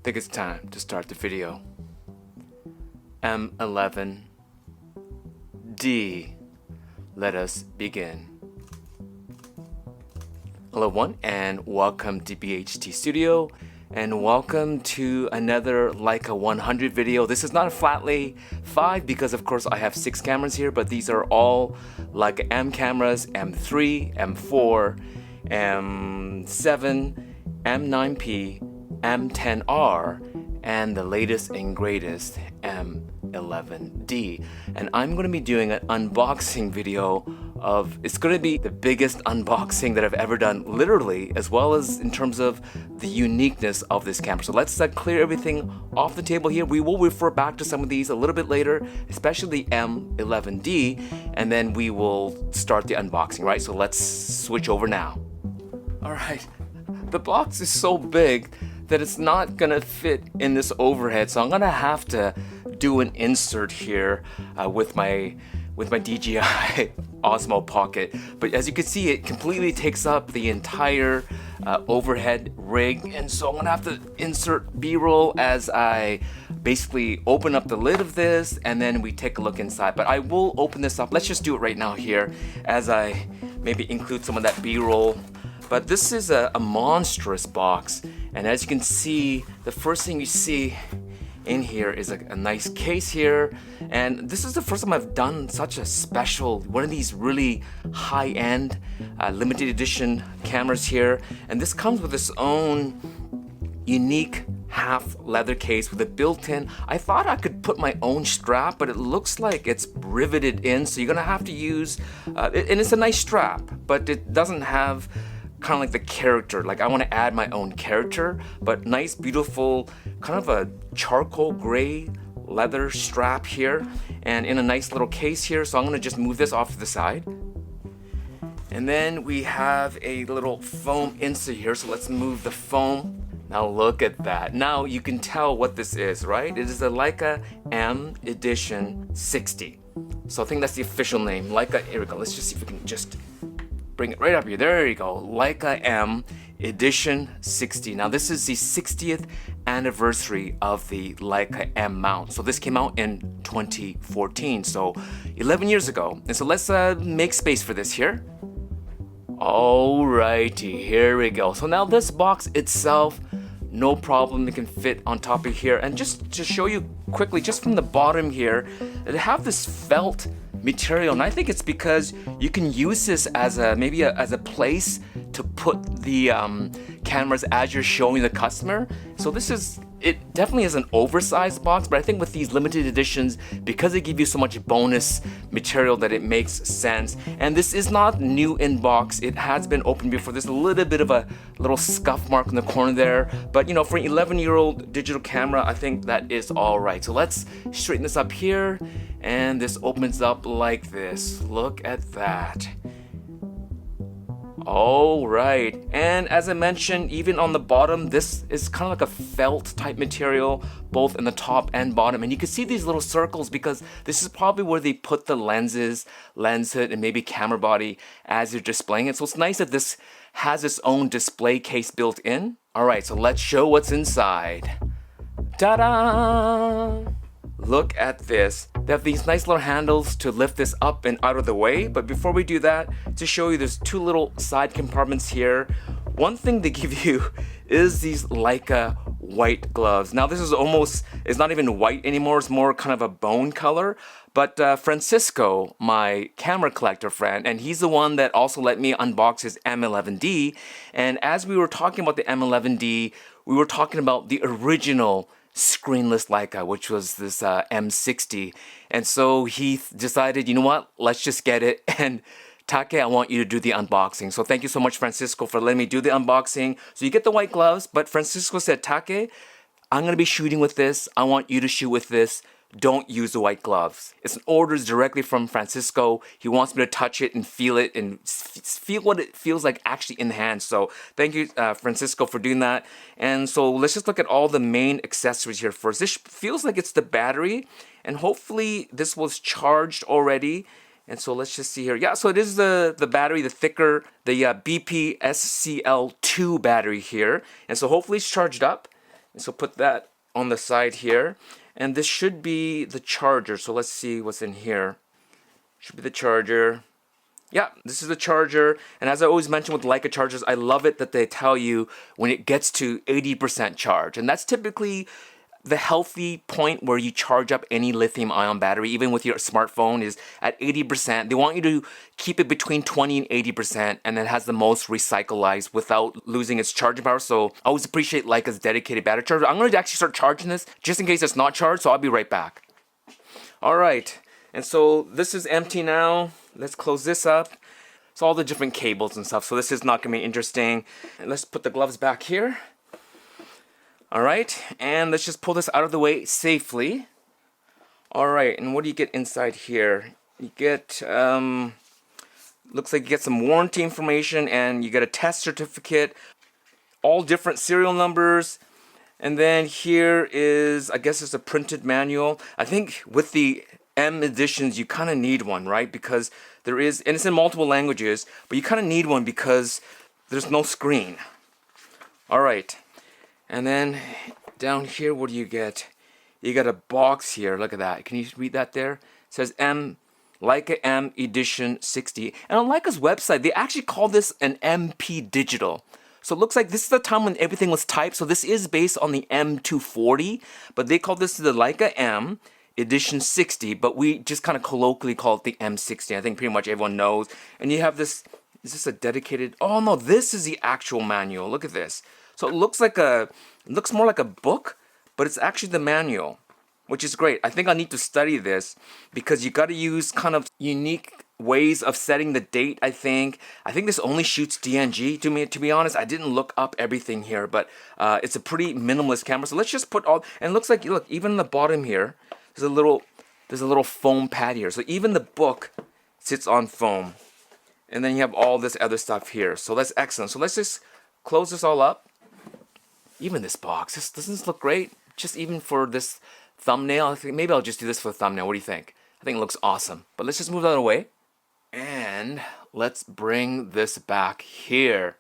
think it's time to start the video. M11-D. Let us begin. Hello everyone and welcome to BHT Studio and welcome to another Leica 100 video. This is not a flat lay 5 because of course I have 6 cameras here, but these are all Leica M cameras, M3, M4, M7, M9P, M10R, and the latest and greatest M11-D. And I'm going to be doing an unboxing video of, it's going to be the biggest unboxing that I've ever done, literally, as well as in terms of the uniqueness of this camera. So let's clear everything off the table here. We will refer back to some of these a little bit later, especially the M11-D, and then we will start the unboxing, right? So let's switch over now. All right, the box is so big that it's not gonna fit in this overhead, so I'm gonna have to do an insert here with my DJI Osmo Pocket. But as you can see, it completely takes up the entire overhead rig, and so I'm gonna have to insert B-roll as I basically open up the lid of this, and then we take a look inside. But I will open this up. Let's just do it right now here as I maybe include some of that B-roll. But this is a monstrous box, and as you can see, the first thing you see in here is a nice case here, and this is the first time I've done such a special, one of these really high-end limited edition cameras here, and this comes with its own unique half leather case with a built-in. I thought I could put my own strap, but it looks like it's riveted in, so you're gonna have to use and it's a nice strap, but it doesn't have kind of like the character. Like, I want to add my own character, but nice, beautiful, kind of a charcoal gray leather strap here, and in a nice little case here. So I'm going to just move this off to the side. And then we have a little foam insert here, so let's move the foam. Now look at that. Now you can tell what this is, right? It is a Leica M60. So I think that's the official name. Leica, here we go. Let's just see if we can just bring it right up here. There you go. Leica M60. Now this is the 60th anniversary of the Leica M mount. So this came out in 2014, so 11 years ago. And so let's make space for this here. Alrighty, here we go. So now this box itself, no problem, it can fit on top of here. And just to show you quickly, just from the bottom here, it have this felt material, and I think it's because you can use this as a as a place to put the cameras as you're showing the customer. So it definitely is an oversized box, but I think with these limited editions, because they give you so much bonus material, that it makes sense. And this is not new in box, it has been opened before. There's a little bit of a little scuff mark in the corner there, but you know, for an 11-year-old digital camera, I think that is all right. So let's straighten this up here, and this opens up like this. Look at that. All right, and as I mentioned, even on the bottom, this is kind of like a felt type material, both in the top and bottom. And you can see these little circles because this is probably where they put the lenses, lens hood, and maybe camera body as you're displaying it. So it's nice that this has its own display case built in. All right, so let's show what's inside. Ta-da! Look at this. They have these nice little handles to lift this up and out of the way. But before we do that, to show you, there's 2 little side compartments here. One thing they give you is these Leica white gloves. Now this is it's not even white anymore, it's more kind of a bone color. But Francisco, my camera collector friend, and he's the one that also let me unbox his M11-D. And as we were talking about the M11-D, we were talking about the original screenless Leica, which was this M60. And so he decided, you know what, let's just get it. And Take, I want you to do the unboxing. So thank you so much, Francisco, for letting me do the unboxing. So you get the white gloves, but Francisco said, Take, I'm going to be shooting with this. I want you to shoot with this. Don't use the white gloves. It's an orders directly from Francisco. He wants me to touch it and feel it and feel what it feels like actually in the hand. So thank you, Francisco, for doing that. And so let's just look at all the main accessories here first. This feels like it's the battery, and hopefully this was charged already. And so let's just see here. Yeah, so it is the battery, the thicker, the BP SCL2 battery here. And so hopefully it's charged up. So put that on the side here. And this should be the charger. So let's see what's in here. Should be the charger. Yeah, this is the charger. And as I always mention with Leica chargers, I love it that they tell you when it gets to 80% charge. And that's typically the healthy point where you charge up any lithium ion battery, even with your smartphone, is at 80%. They want you to keep it between 20 and 80%, and it has the most recyclized without losing its charging power. So I always appreciate Leica's dedicated battery charger. I'm going to actually start charging this just in case it's not charged, so I'll be right back. All right, and so this is empty now. Let's close this up. It's all the different cables and stuff, so this is not going to be interesting. And let's put the gloves back here. Alright, and let's just pull this out of the way safely. Alright, and what do you get inside here? You get, looks like you get some warranty information, and you get a test certificate, all different serial numbers, and then here is, I guess it's a printed manual. I think with the M editions, you kind of need one, right? Because there is, and it's in multiple languages, but you kind of need one because there's no screen. Alright. And then down here, what do you get? You got a box here. Look at that. Can you read that there? It says Leica M11-D. And on Leica's website, they actually call this an MP digital. So it looks like this is the time when everything was typed. So this is based on the M240, but they call this the Leica M Edition 60, but we just kind of colloquially call it the M60. I think pretty much everyone knows. And you have this, is this a dedicated, oh no, this is the actual manual. Look at this. So it looks like it looks more like a book, but it's actually the manual, which is great. I think I need to study this because you got to use kind of unique ways of setting the date. I think this only shoots DNG. To be honest, I didn't look up everything here, but it's a pretty minimalist camera. So let's just put all. And it looks like, look, even in the bottom here, there's a little foam pad here. So even the book sits on foam, and then you have all this other stuff here. So that's excellent. So let's just close this all up. Even this box, doesn't this look great? Just even for this thumbnail, I think maybe I'll just do this for the thumbnail. What do you think? I think it looks awesome. But let's just move that away. And let's bring this back here.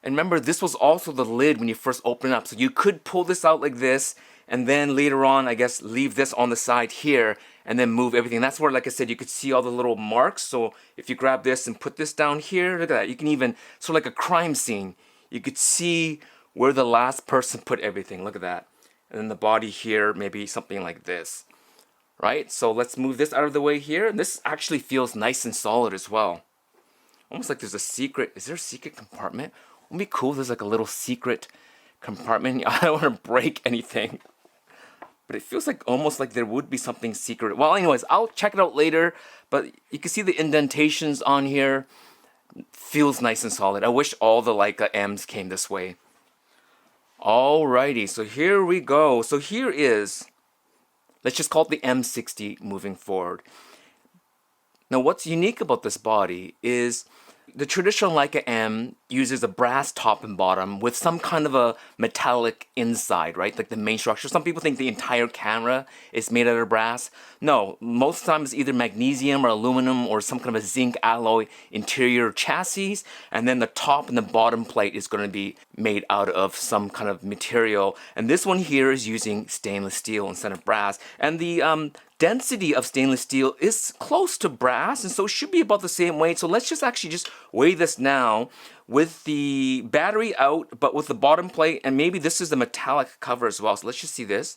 And remember, this was also the lid when you first open it up. So you could pull this out like this, and then later on, I guess, leave this on the side here, and then move everything. That's where, like I said, you could see all the little marks. So if you grab this and put this down here, look at that. You can even, sort of like a crime scene, you could see where the last person put everything. Look at that. And then the body here, maybe something like this. Right? So let's move this out of the way here. And this actually feels nice and solid as well. Almost like there's a secret. Is there a secret compartment? Wouldn't it be cool if there's like a little secret compartment. I don't want to break anything. But it feels like almost like there would be something secret. Well, anyways, I'll check it out later. But you can see the indentations on here. Feels nice and solid. I wish all the Leica M's came this way. Alrighty, so here we go. So here is, let's just call it the M60 moving forward. Now what's unique about this body is the traditional Leica M uses a brass top and bottom with some kind of a metallic inside, right? Like the main structure. Some people think the entire camera is made out of brass. No, most of the time it's either magnesium or aluminum or some kind of a zinc alloy interior chassis, and then the top and the bottom plate is going to be made out of some kind of material. And this one here is using stainless steel instead of brass. And the density of stainless steel is close to brass, and so it should be about the same weight. So let's just actually just weigh this now with the battery out, but with the bottom plate, and maybe this is the metallic cover as well. So let's just see this.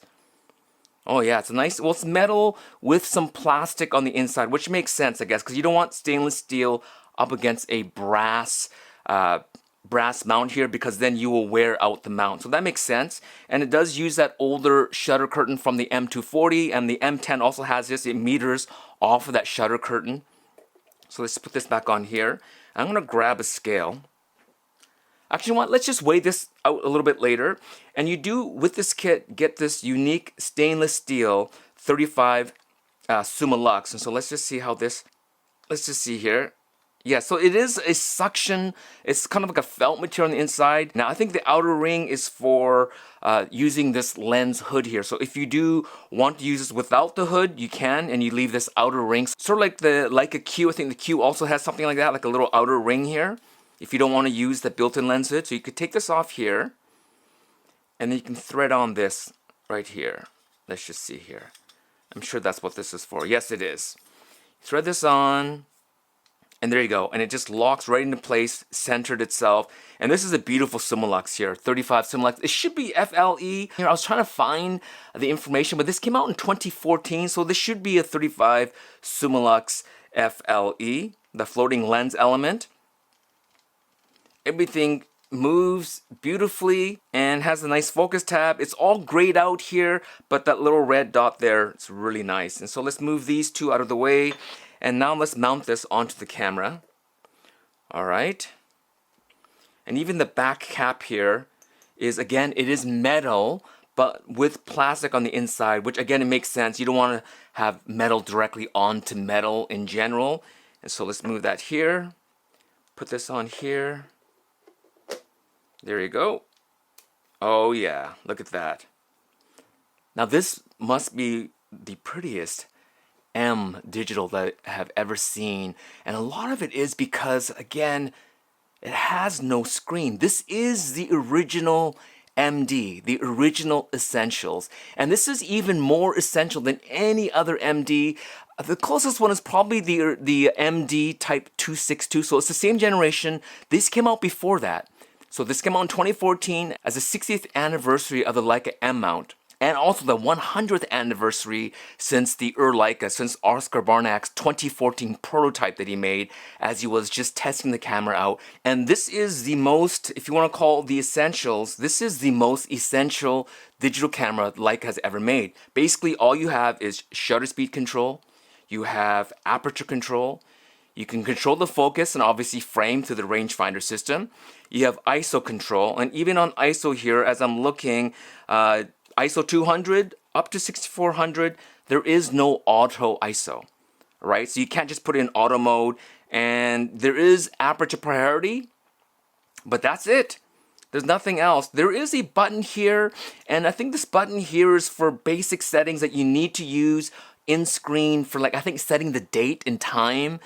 Oh yeah, it's a nice, well, it's metal with some plastic on the inside, which makes sense, I guess, because you don't want stainless steel up against a brass mount here, because then you will wear out the mount. So that makes sense. And it does use that older shutter curtain from the M240, and the M10 also has this. It meters off of that shutter curtain. So let's put this back on here. I'm going to grab a scale. Actually, you know what? Let's just weigh this out a little bit later. And you do, with this kit, get this unique stainless steel 35 Summilux. And so let's just see how this, let's just see here. Yeah, so it is a suction, it's kind of like a felt material on the inside. Now I think the outer ring is for using this lens hood here. So if you do want to use this without the hood, you can, and you leave this outer ring. Sort of like the Leica Q, I think the Q also has something like that, like a little outer ring here. If you don't want to use the built-in lens hood. So you could take this off here. and then you can thread on this right here. Let's just see here. I'm sure that's what this is for. Yes, it is. Thread this on, and there you go. And it just locks right into place, centered itself. And this is a beautiful Summilux here, 35 Summilux. It should be FLE. Here, I was trying to find the information, but this came out in 2014, so this should be a 35 Summilux FLE, the floating lens element. Everything moves beautifully and has a nice focus tab. It's all grayed out here, but that little red dot there, it's really nice. And so let's move these two out of the way, and now let's mount this onto the camera. All right. And even the back cap here is, again, it is metal, but with plastic on the inside, which again, it makes sense. You don't want to have metal directly onto metal in general. And so let's move that here. Put this on here. There you go. Oh yeah, look at that. Now this must be the prettiest M digital that I have ever seen. And a lot of it is because, again, it has no screen. This is the original MD, the original essentials. And this is even more essential than any other MD. The closest one is probably the MD Type 262. So it's the same generation. This came out before that. So this came out in 2014 as the 60th anniversary of the Leica M mount, and also the 100th anniversary since the Leica, since Oscar Barnack's 2014 prototype that he made as he was just testing the camera out. And this is the most, if you want to call the essentials, this is the most essential digital camera Leica has ever made. Basically, all you have is shutter speed control, you have aperture control, you can control the focus and obviously frame through the rangefinder system. You have ISO control, and even on ISO here, as I'm looking, ISO 200 up to 6400, there is no auto ISO, right? So you can't just put it in auto mode, and there is aperture priority, but that's it. There's nothing else. There is a button here, and I think this button here is for basic settings that you need to use in screen for, like, I think setting the date and time.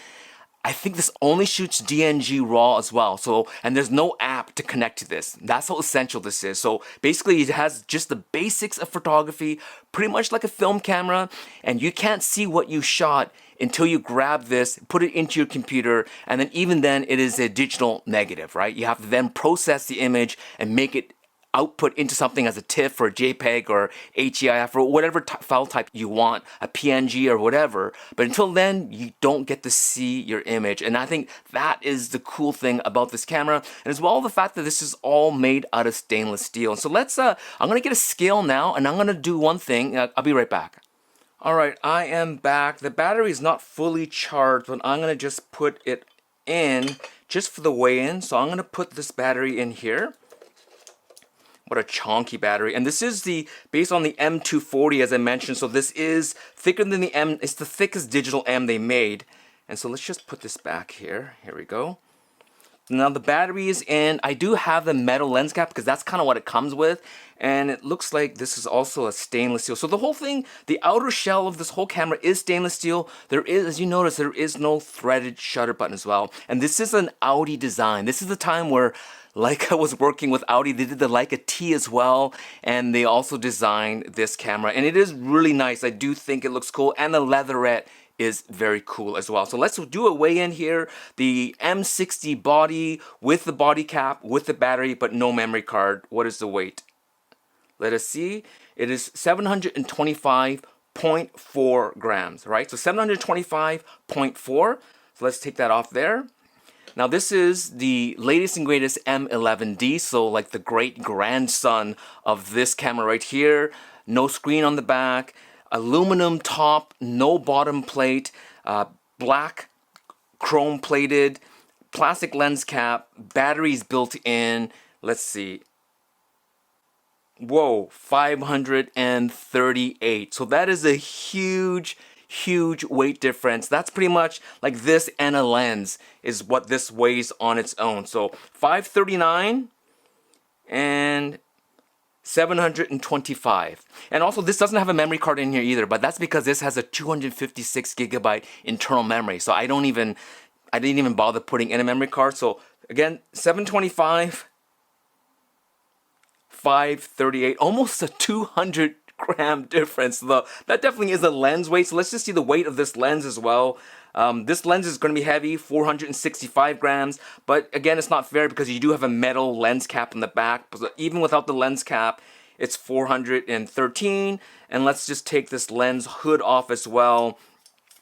I think this only shoots DNG RAW as well. So, and there's no app to connect to this. That's how essential this is. So basically it has just the basics of photography, pretty much like a film camera, and you can't see what you shot until you grab this, put it into your computer, and then even then it is a digital negative, right? You have to then process the image and make it output into something as a TIFF or a JPEG or HEIF or whatever file type you want, a PNG or whatever. But until then, you don't get to see your image. And I think that is the cool thing about this camera. And as well, the fact that this is all made out of stainless steel. So let's, I'm gonna get a scale now, and I'm gonna do one thing. I'll be right back. All right, I am back. The battery is not fully charged, but I'm gonna just put it in just for the weigh-in. So I'm gonna put this battery in here. What a chonky battery. And this is based on the M240, as I mentioned. So this is thicker than the M. It's the thickest digital M they made. And so let's just put this back here. Here we go. Now the battery is in. I do have the metal lens cap because that's kind of what it comes with. And it looks like this is also a stainless steel. So the whole thing, the outer shell of this whole camera is stainless steel. There is, as you notice, there is no threaded shutter button as well. And this is an Audi design. This is the time where Leica was working with Audi. They did the Leica T as well, and they also designed this camera. And it is really nice. I do think it looks cool, and the leatherette is very cool as well. So let's do a weigh-in here. The M60 body with the body cap, with the battery, but no memory card. What is the weight? Let us see. It is 725.4 grams, right? So 725.4. So let's take that off there. Now this is the latest and greatest M11-D, so like the great grandson of this camera right here. No screen on the back, aluminum top, no bottom plate, black chrome plated, plastic lens cap, batteries built in. Let's see. Whoa, 538. So that is a huge weight difference. That's pretty much like this and a lens is what this weighs on its own. So 539 and 725. And also this doesn't have a memory card in here either, but that's because this has a 256 gigabyte internal memory. So I didn't even bother putting in a memory card. So again, 725, 538, almost a 200-gram difference. Though that definitely is a lens weight. So let's just see the weight of this lens as well. This lens is going to be heavy, 465 grams, but again, it's not fair because you do have a metal lens cap in the back. But even without the lens cap, it's 413. And let's just take this lens hood off as well.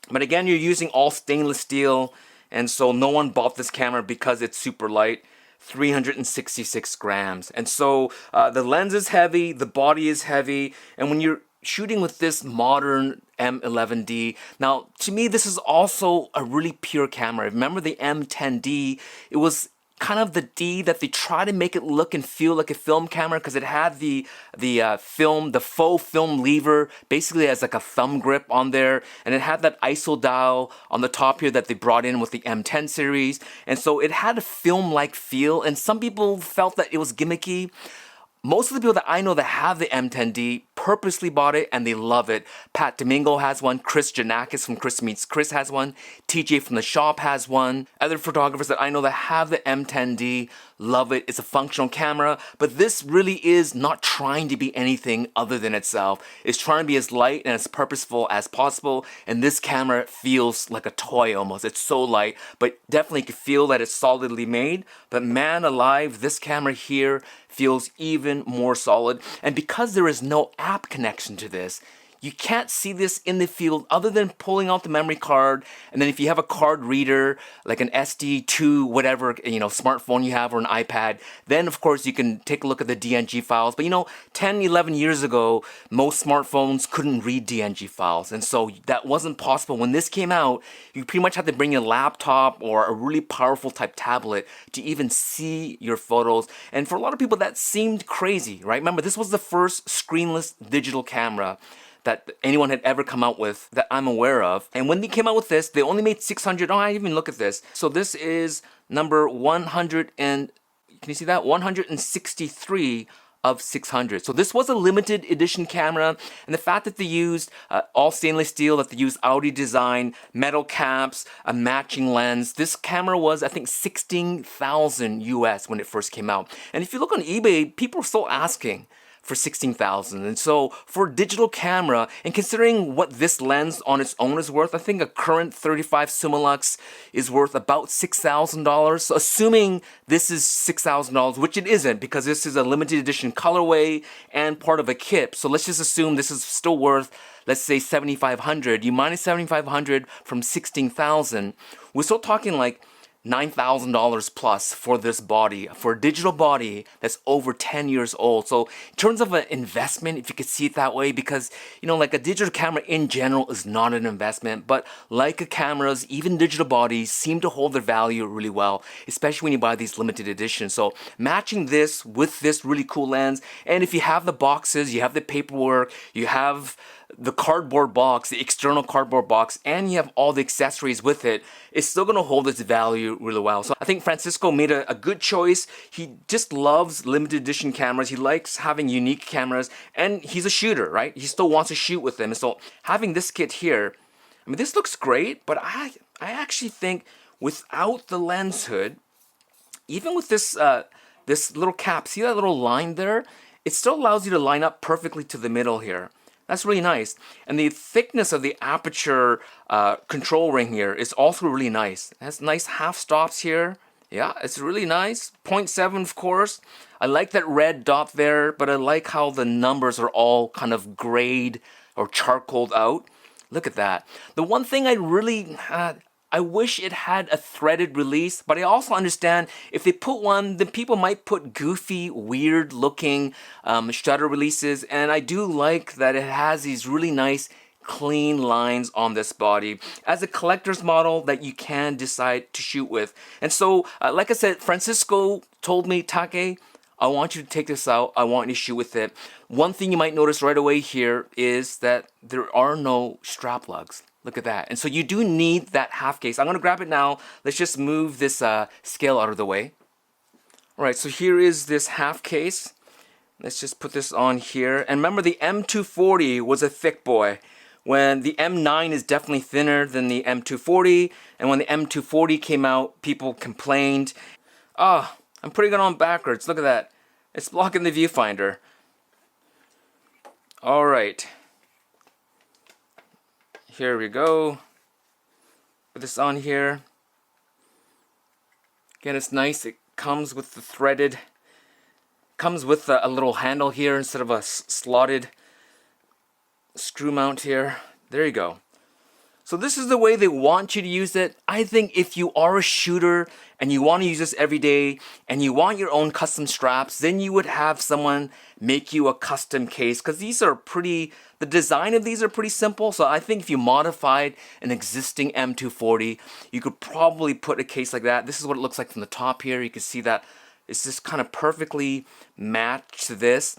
But again, you're using all stainless steel, and so no one bought this camera because it's super light. 366 grams. And so the lens is heavy, the body is heavy, and when you're shooting with this modern M11-D, now to me this is also a really pure camera. Remember the M10-D? It was kind of the D that they try to make it look and feel like a film camera because it had the faux film lever basically as like a thumb grip on there, and it had that ISO dial on the top here that they brought in with the M10 series, and so it had a film-like feel, and some people felt that it was gimmicky. Most of the people that I know that have the M10-D purposely bought it and they love it. Pat Domingo has one, Chris Janakis from Chris Meets Chris has one, TJ from the shop has one. Other photographers that I know that have the M10-D love it. It's a functional camera, but this really is not trying to be anything other than itself. It's trying to be as light and as purposeful as possible, and this camera feels like a toy almost. It's so light, but definitely you can feel that it's solidly made. But man alive, this camera here feels even more solid. And because there is no app connection to this, you can't see this in the field other than pulling out the memory card, and then if you have a card reader like an SD2 whatever smartphone you have or an iPad, then of course you can take a look at the DNG files. But 10-11 years ago most smartphones couldn't read DNG files, and so that wasn't possible. When this came out, you pretty much had to bring a laptop or a really powerful type tablet to even see your photos, and for a lot of people that seemed crazy, right? Remember, this was the first screenless digital camera that anyone had ever come out with that I'm aware of. And when they came out with this, they only made 600. Oh, I didn't even look at this. So this is number 100 and, can you see that? 163 of 600. So this was a limited edition camera, and the fact that they used all stainless steel, that they used Audi design, metal caps, a matching lens. This camera was, I think, 16,000 US when it first came out. And if you look on eBay, people are still asking for 16,000. And so for a digital camera, and considering what this lens on its own is worth, I think a current 35 Summilux is worth about $6,000. So assuming this is $6,000, which it isn't because this is a limited edition colorway and part of a kit. So let's just assume this is still worth, let's say, $7,500. You minus $7,500 from 16,000. We're still talking like $9,000 plus for this body, for a digital body that's over 10 years old. So in terms of an investment, if you could see it that way, because like a digital camera in general is not an investment, but Leica cameras, even digital bodies, seem to hold their value really well, especially when you buy these limited editions. So matching this with this really cool lens, and if you have the boxes, you have the paperwork, you have the cardboard box, the external cardboard box, and you have all the accessories with it, it's still going to hold its value really well. So I think Francisco made a good choice. He just loves limited edition cameras. He likes having unique cameras, and he's a shooter, right? He still wants to shoot with them. And so having this kit here, I mean, this looks great, but I actually think without the lens hood, even with this this little cap, see that little line there? It still allows you to line up perfectly to the middle here. That's really nice. And the thickness of the aperture control ring here is also really nice. It has nice half stops here. Yeah, it's really nice. 0.7, of course. I like that red dot there, but I like how the numbers are all kind of grayed or charcoaled out. Look at that. The one thing I wish it had a threaded release, but I also understand if they put one, then people might put goofy, weird looking shutter releases, and I do like that it has these really nice clean lines on this body as a collector's model that you can decide to shoot with. And so, like I said, Francisco told me, Take, I want you to take this out. I want you to shoot with it. One thing you might notice right away here is that there are no strap lugs. Look at that. And so you do need that half case. I'm going to grab it now. Let's just move this scale out of the way. All right, so here is this half case. Let's just put this on here. And remember, the M240 was a thick boy. When the M9 is definitely thinner than the M240. And when the M240 came out, people complained. I'm putting it on backwards. Look at that. It's blocking the viewfinder. Alright. Here we go. Put this on here. Again, it's nice. It comes with the threaded, comes with a little handle here instead of a slotted screw mount here. There you go. So this is the way they want you to use it. I think if you are a shooter and you want to use this every day and you want your own custom straps, then you would have someone make you a custom case, because these are pretty, the design of these are pretty simple. So I think if you modified an existing M240, you could probably put a case like that. This is what it looks like from the top here. You can see that it's just kind of perfectly matched to this.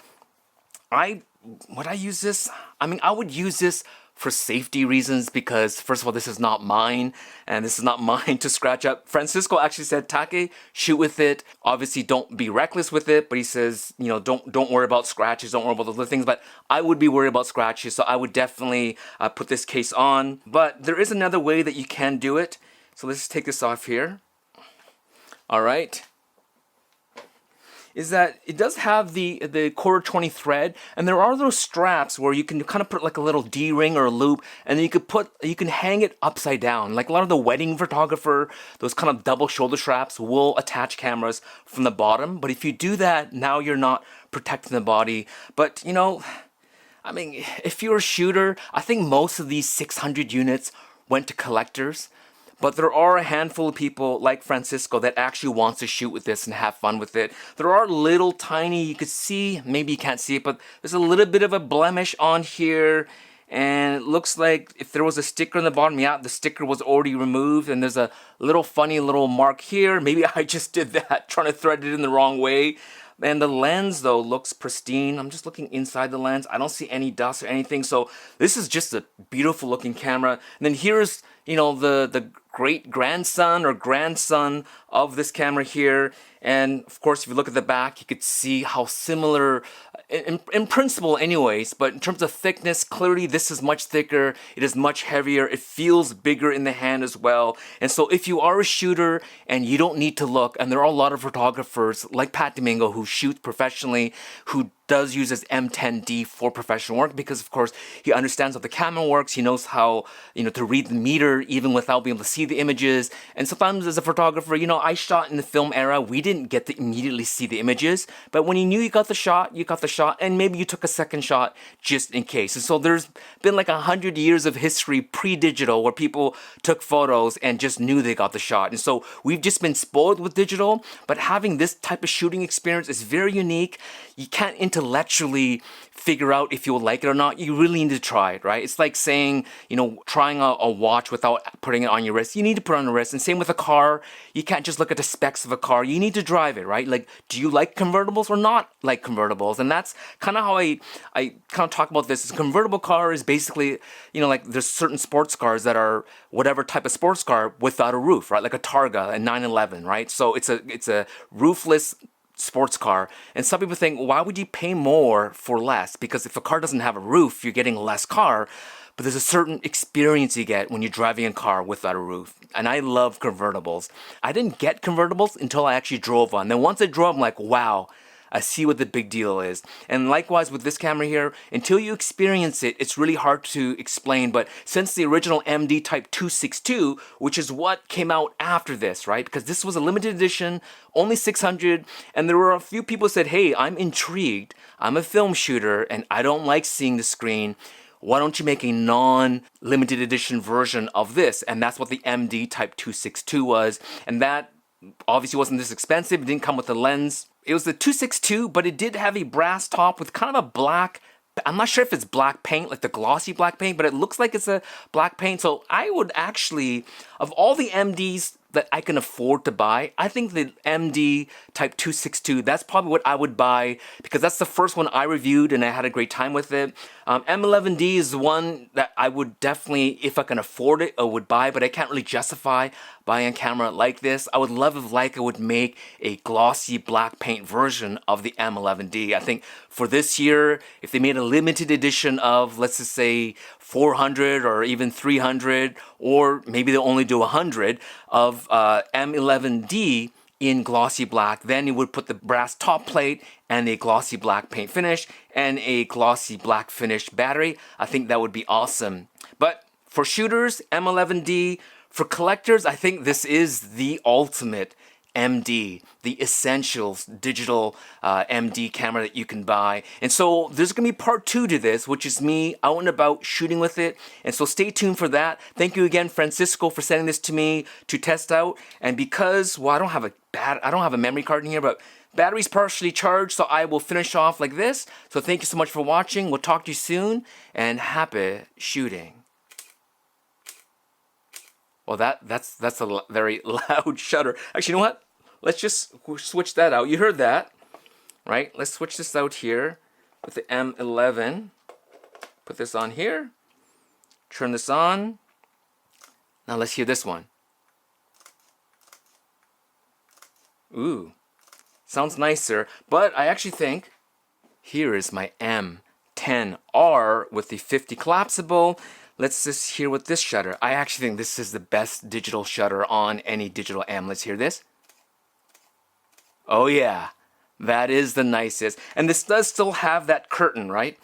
Would I use this? I mean, I would use this for safety reasons, because first of all, this is not mine, and this is not mine to scratch up. Francisco actually said, Take, shoot with it. Obviously, don't be reckless with it, but he says, you know, don't worry about scratches, don't worry about those other things, but I would be worried about scratches, so I would definitely put this case on. But there is another way that you can do it. So let's just take this off here. All right. Is that it does have the quarter 20 thread, and there are those straps where you can kind of put like a little D-ring or a loop, and then you can hang it upside down. Like a lot of the wedding photographer, those kind of double shoulder straps will attach cameras from the bottom. But if you do that, now you're not protecting the body. But you know, I mean, if you're a shooter, I think most of these 600 units went to collectors. But there are a handful of people like Francisco that actually wants to shoot with this and have fun with it. There are little tiny, you could see, maybe you can't see it, but there's a little bit of a blemish on here. And it looks like if there was a sticker on the bottom, yeah, the sticker was already removed. And there's a little funny little mark here. Maybe I just did that, trying to thread it in the wrong way. And the lens, though, looks pristine. I'm just looking inside the lens. I don't see any dust or anything. So this is just a beautiful looking camera. And then here's, you know, the great grandson or grandson of this camera here. And of course, if you look at the back, you could see how similar, in principle anyways, but in terms of thickness, clearly this is much thicker, it is much heavier, it feels bigger in the hand as well. And so if you are a shooter and you don't need to look, and there are a lot of photographers like Pat Domingo who shoots professionally, who does use his M10-D for professional work, because of course he understands how the camera works, he knows how, you know, to read the meter even without being able to see the images. And sometimes as a photographer, you know, I shot in the film era, we didn't get to immediately see the images, but when you knew you got the shot, you got the shot, and maybe you took a second shot just in case. And so there's been like 100 years of history pre-digital where people took photos and just knew they got the shot. And so we've just been spoiled with digital, but having this type of shooting experience is very unique. You can't intellectually figure out if you'll like it or not. You really need to try it, right? It's like saying, you know, trying a watch without putting it on your wrist. You need to put it on your wrist. And same with a car. You can't just look at the specs of a car. You need to drive it, right? Like, do you like convertibles or not like convertibles? And that's kind of how I kind of talk about this. A convertible car is basically, you know, like there's certain sports cars that are whatever type of sports car without a roof, right? Like a Targa, a 911, right? So it's a roofless sports car. And some people think, why would you pay more for less? Because if a car doesn't have a roof, you're getting less car. But there's a certain experience you get when you're driving a car without a roof. And I love convertibles. I didn't get convertibles until I actually drove one. Then once I drove, I'm like, wow, I see what the big deal is. And likewise with this camera here, until you experience it, it's really hard to explain. But since the original MD Type 262, which is what came out after this, right? Because this was a limited edition, only 600, and there were a few people who said, hey, I'm intrigued. I'm a film shooter, and I don't like seeing the screen. Why don't you make a non-limited edition version of this? And that's what the MD Type 262 was. And that obviously wasn't this expensive. It didn't come with a lens. It was the 262, but it did have a brass top with kind of a black, I'm not sure if it's black paint, like the glossy black paint, but it looks like it's a black paint. So I would actually, of all the MDs that I can afford to buy, I think the MD Type 262, that's probably what I would buy, because that's the first one I reviewed and I had a great time with it. M11-D is the one that I would definitely, if I can afford it, I would buy, but I can't really justify buying a camera like this. I would love if Leica would make a glossy black paint version of the M11-D. I think for this year, if they made a limited edition of, let's just say, 400 or even 300, or maybe they'll only do 100 of M11-D, in glossy black. Then you would put the brass top plate and a glossy black paint finish and a glossy black finish battery. I think that would be awesome. But for shooters, M11-D. For collectors, I think this is the ultimate MD, the essentials digital MD camera that you can buy. And so there's gonna be part 2 to this, which is me out and about shooting with it. And so stay tuned for that. Thank you again, Francisco, for sending this to me to test out. And because, well, I don't have a memory card in here, but battery's partially charged, so I will finish off like this. So thank you so much for watching. We'll talk to you soon, and happy shooting. Well, that's a very loud shutter. Actually, you know what? Let's just switch that out. You heard that, right? Let's switch this out here with the M11. Put this on here. Turn this on. Now let's hear this one. Ooh, sounds nicer, but I actually think here is my M10R with the 50 collapsible. Let's just hear with this shutter. I actually think this is the best digital shutter on any digital M. Let's hear this. Oh yeah, that is the nicest. And this does still have that curtain, right?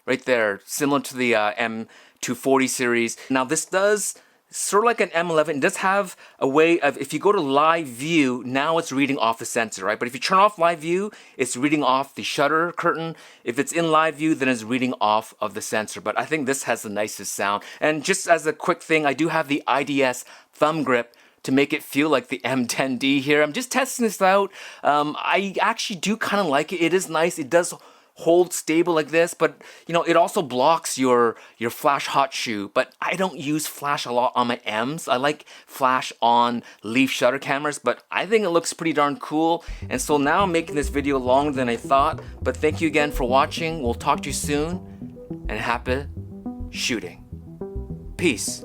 Right there, similar to the M240 series. Now this does, sort of like an M11, it does have a way of, if you go to live view, now it's reading off the sensor, right? But if you turn off live view, it's reading off the shutter curtain. If it's in live view, then it's reading off of the sensor. But I think this has the nicest sound. And just as a quick thing, I do have the IDS thumb grip to make it feel like the M10-D here. I'm just testing this out. I actually do kind of like it. It is nice. It does hold stable like this, but you know, it also blocks your flash hot shoe. But I don't use flash a lot on my M's. I like flash on leaf shutter cameras, but I think it looks pretty darn cool. And so now I'm making this video longer than I thought, but thank you again for watching. We'll talk to you soon, and happy shooting. Peace.